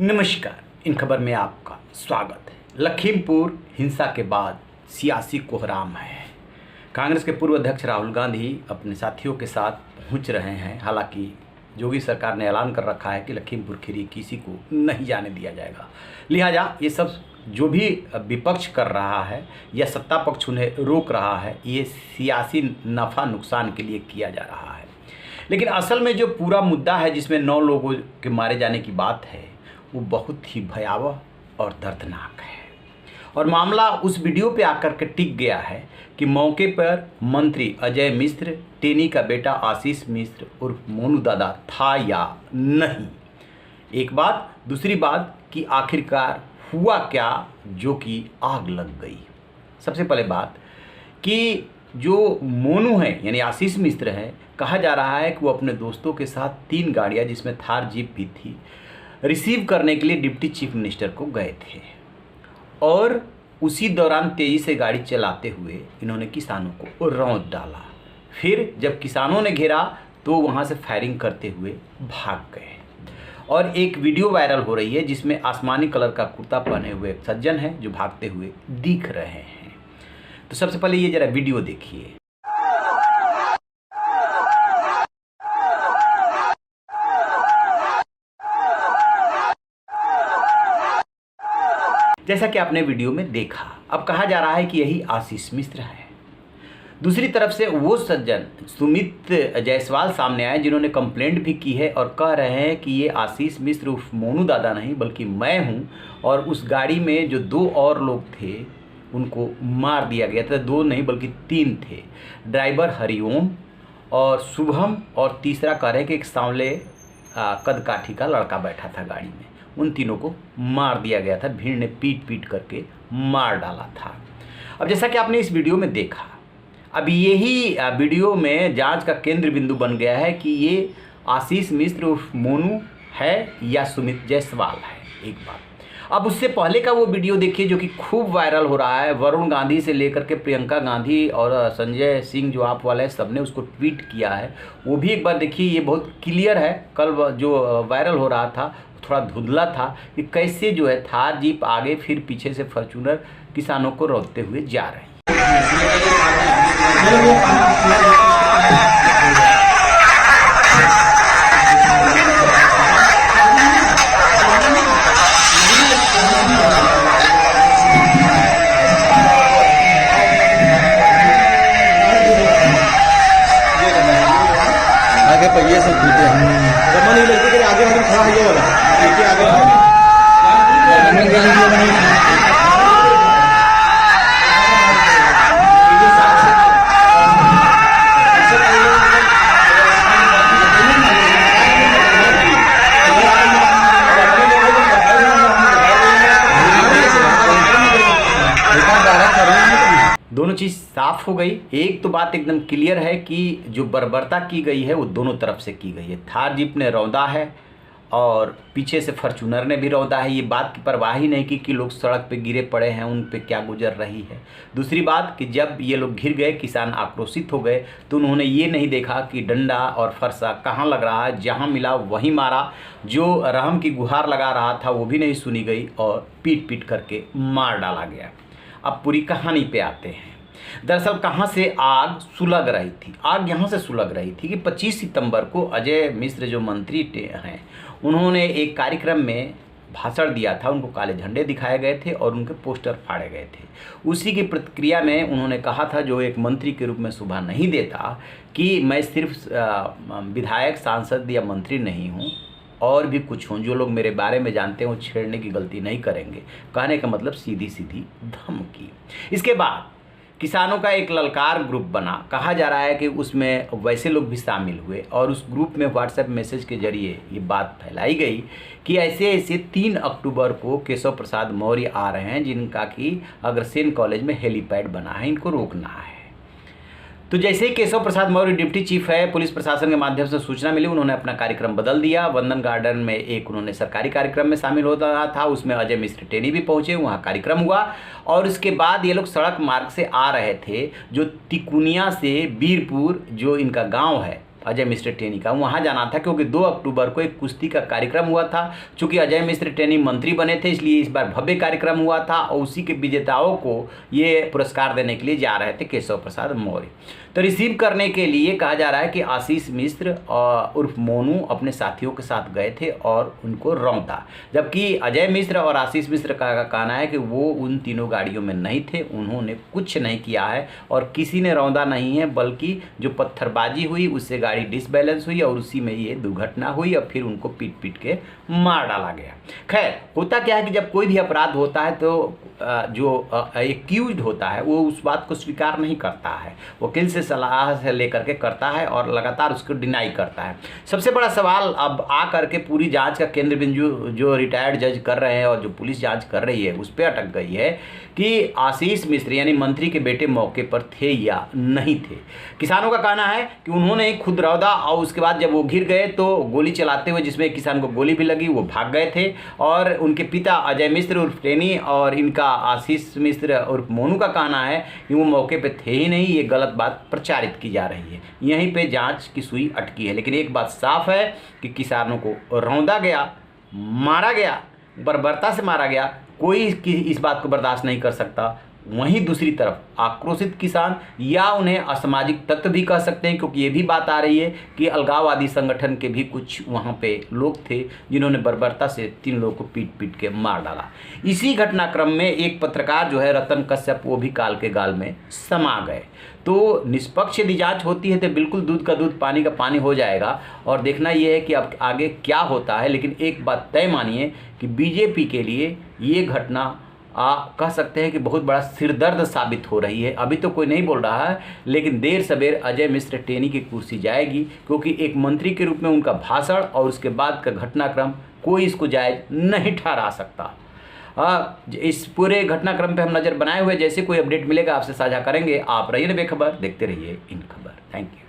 नमस्कार। इन खबर में आपका स्वागत है। लखीमपुर हिंसा के बाद सियासी कोहराम है। कांग्रेस के पूर्व अध्यक्ष राहुल गांधी अपने साथियों के साथ पहुंच रहे हैं। हालांकि योगी सरकार ने ऐलान कर रखा है कि लखीमपुर खीरी किसी को नहीं जाने दिया जाएगा। लिहाजा ये सब जो भी विपक्ष कर रहा है या सत्ता पक्ष उन्हें रोक रहा है, ये सियासी नफ़ा नुकसान के लिए किया जा रहा है। लेकिन असल में जो पूरा मुद्दा है, जिसमें 9 लोगों के मारे जाने की बात है, वो बहुत ही भयावह और दर्दनाक है। और मामला उस वीडियो पे आकर के टिक गया है कि मौके पर मंत्री अजय मिश्र, टेनी का बेटा आशीष मिश्र उर्फ मोनू दादा था या नहीं। एक बात। दूसरी बात कि आखिरकार हुआ क्या जो कि आग लग गई। सबसे पहले बात कि जो मोनू है यानी आशीष मिश्र है, कहा जा रहा है कि वो अपने दोस्तों के साथ 3 गाड़ियाँ जिसमें थार जीप भी थी रिसीव करने के लिए डिप्टी चीफ मिनिस्टर को गए थे। और उसी दौरान तेज़ी से गाड़ी चलाते हुए इन्होंने किसानों को रौंद डाला। फिर जब किसानों ने घेरा तो वहाँ से फायरिंग करते हुए भाग गए। और एक वीडियो वायरल हो रही है जिसमें आसमानी कलर का कुर्ता पहने हुए एक सज्जन है जो भागते हुए दिख रहे हैं। तो सबसे पहले ये जरा वीडियो देखिए। जैसा कि आपने वीडियो में देखा, अब कहा जा रहा है कि यही आशीष मिश्र है। दूसरी तरफ से वो सज्जन सुमित जायसवाल सामने आए जिन्होंने कंप्लेंट भी की है और कह रहे हैं कि ये आशीष मिश्र उर्फ मोनू दादा नहीं बल्कि मैं हूं, और उस गाड़ी में जो 2 और लोग थे उनको मार दिया गया था। 2 नहीं बल्कि 3 थे। ड्राइवर हरिओम और शुभम, और तीसरा कह रहे हैं कि एक सांवले कद काठी का लड़का बैठा था गाड़ी में। उन तीनों को मार दिया गया था। भीड़ ने पीट पीट करके मार डाला था। अब जैसा कि आपने इस वीडियो में देखा, अब यही वीडियो में जांच का केंद्र बिंदु बन गया है कि ये आशीष मिश्र उर्फ मोनू है या सुमित जायसवाल है। एक बात। अब उससे पहले का वो वीडियो देखिए जो कि खूब वायरल हो रहा है। वरुण गांधी से लेकर के प्रियंका गांधी और संजय सिंह जो आप वाले सबने उसको ट्वीट किया है, वो भी एक बार देखिए। ये बहुत क्लियर है। कल जो वायरल हो रहा था थोड़ा धुंधला था कि कैसे जो है थार जीप आगे फिर पीछे से फॉर्च्यूनर किसानों को रोकते हुए जा रहे हैं। आगे पहिए सब घूमते हैं। रमन नहीं लगती कि आगे हम खड़ा है ये वाला देखिए आगे दोनों चीज़ साफ हो गई। एक तो बात एकदम क्लियर है कि जो बर्बरता की गई है वो दोनों तरफ से की गई है। थार जीप ने रौंदा है और पीछे से फॉर्च्यूनर ने भी रौंदा है। ये बात की परवाह ही नहीं की कि लोग सड़क पे गिरे पड़े हैं, उन पे क्या गुजर रही है। दूसरी बात कि जब ये लोग घिर गए, किसान आक्रोशित हो गए, तो उन्होंने ये नहीं देखा कि डंडा और फरसा कहाँ लग रहा है। जहाँ मिला वहीं मारा। जो रहम की गुहार लगा रहा था वो भी नहीं सुनी गई और पीट पीट करके मार डाला गया। अब पूरी कहानी पे आते हैं। दरअसल कहाँ से आग सुलग रही थी? आग यहाँ से सुलग रही थी कि 25 सितंबर को अजय मिश्र जो मंत्री हैं, उन्होंने एक कार्यक्रम में भाषण दिया था। उनको काले झंडे दिखाए गए थे और उनके पोस्टर फाड़े गए थे। उसी की प्रतिक्रिया में उन्होंने कहा था, जो एक मंत्री के रूप में शोभा नहीं देता, कि मैं सिर्फ विधायक, सांसद या मंत्री नहीं हूँ, और भी कुछ हूँ। जो लोग मेरे बारे में जानते हैं वो छेड़ने की गलती नहीं करेंगे। कहने का मतलब सीधी सीधी धमकी। इसके बाद किसानों का एक ललकार ग्रुप बना। कहा जा रहा है कि उसमें वैसे लोग भी शामिल हुए और उस ग्रुप में व्हाट्सएप मैसेज के जरिए ये बात फैलाई गई कि ऐसे ऐसे 3 अक्टूबर को केशव प्रसाद मौर्य आ रहे हैं जिनका कि अग्रसेन कॉलेज में हेलीपैड बना है, इनको रोकना है। तो जैसे ही केशव प्रसाद मौर्य डिप्टी चीफ है, पुलिस प्रशासन के माध्यम से सूचना मिली, उन्होंने अपना कार्यक्रम बदल दिया। वंदन गार्डन में एक उन्होंने सरकारी कार्यक्रम में शामिल होता था, उसमें अजय मिश्र टेनी भी पहुंचे, वहां कार्यक्रम हुआ। और उसके बाद ये लोग सड़क मार्ग से आ रहे थे, जो तिकुनिया से बीरपुर जो इनका गांव है अजय मिश्र टेनी का वहाँ जाना था, क्योंकि 2 अक्टूबर को एक कुश्ती का कार्यक्रम हुआ था। चूँकि अजय मिश्र टेनी मंत्री बने थे, इसलिए इस बार भव्य कार्यक्रम हुआ था और उसी के विजेताओं को ये पुरस्कार देने के लिए जा रहे थे केशव प्रसाद मौर्य। तो रिसीव करने के लिए कहा जा रहा है कि आशीष मिश्र उर्फ मोनू अपने साथियों के साथ गए थे और उनको रौंदा, जबकि अजय मिश्र और आशीष मिश्र का कहना है कि वो उन तीनों गाड़ियों में नहीं थे, उन्होंने कुछ नहीं किया है और किसी ने रौंदा नहीं है, बल्कि जो पत्थरबाजी हुई उससे गाड़ी डिसबैलेंस हुई और उसी में ये दुर्घटना हुई और फिर उनको पीट पीट के मार डाला गया। खैर, होता क्या है कि जब कोई भी अपराध होता है तो जो एक्यूज्ड होता है वो उस बात को स्वीकार नहीं करता है, वकील से सलाह से लेकर के करता है और लगातार उसको डिनाई करता है। सबसे बड़ा सवाल अब आ करके पूरी जांच का केंद्र बिंदु जो रिटायर्ड जज कर रहे हैं और जो पुलिस जांच कर रही है उस पर अटक गई है कि आशीष मिश्र यानी मंत्री के बेटे मौके पर थे या नहीं थे। किसानों का कहना है कि उन्होंने खुद रौदा और उसके बाद जब वो घिर गए तो गोली चलाते हुए, जिसमें किसान को गोली भी लगी, वो भाग गए थे और उनके पिता अजय मिश्र उर्फ टेनी और इनका आशीष मिश्र उर्फ मोनू का कहना है कि वो मौके पे थे ही नहीं। ये गलत बात प्रचारित की जा रही है, यहीं पे जांच की सुई अटकी है। लेकिन एक बात साफ है कि किसानों को रौंदा गया, मारा गया, बर्बरता से मारा गया, कोई इस बात को बर्दाश्त नहीं कर सकता। वहीं दूसरी तरफ आक्रोशित किसान या उन्हें असामाजिक तत्व भी कह सकते हैं, क्योंकि ये भी बात आ रही है कि अलगाववादी संगठन के भी कुछ वहाँ पे लोग थे जिन्होंने बर्बरता से 3 लोगों को पीट पीट के मार डाला। इसी घटनाक्रम में एक पत्रकार जो है रतन कश्यप, वो भी काल के गाल में समा गए। तो निष्पक्ष यदि जांच होती है तो बिल्कुल दूध का दूध पानी का पानी हो जाएगा और देखना ये है कि अब आगे क्या होता है। लेकिन एक बात तय मानिए कि बीजेपी के लिए ये घटना कह सकते हैं कि बहुत बड़ा सिरदर्द साबित हो रही है। अभी तो कोई नहीं बोल रहा है, लेकिन देर सवेर अजय मिश्र टेनी की कुर्सी जाएगी, क्योंकि एक मंत्री के रूप में उनका भाषण और उसके बाद का घटनाक्रम कोई इसको जायज नहीं ठहरा सकता। इस पूरे घटनाक्रम पे हम नज़र बनाए हुए, जैसे कोई अपडेट मिलेगा आपसे साझा करेंगे। आप रहिए बेखबर, देखते रहिए इन खबर। Thank you.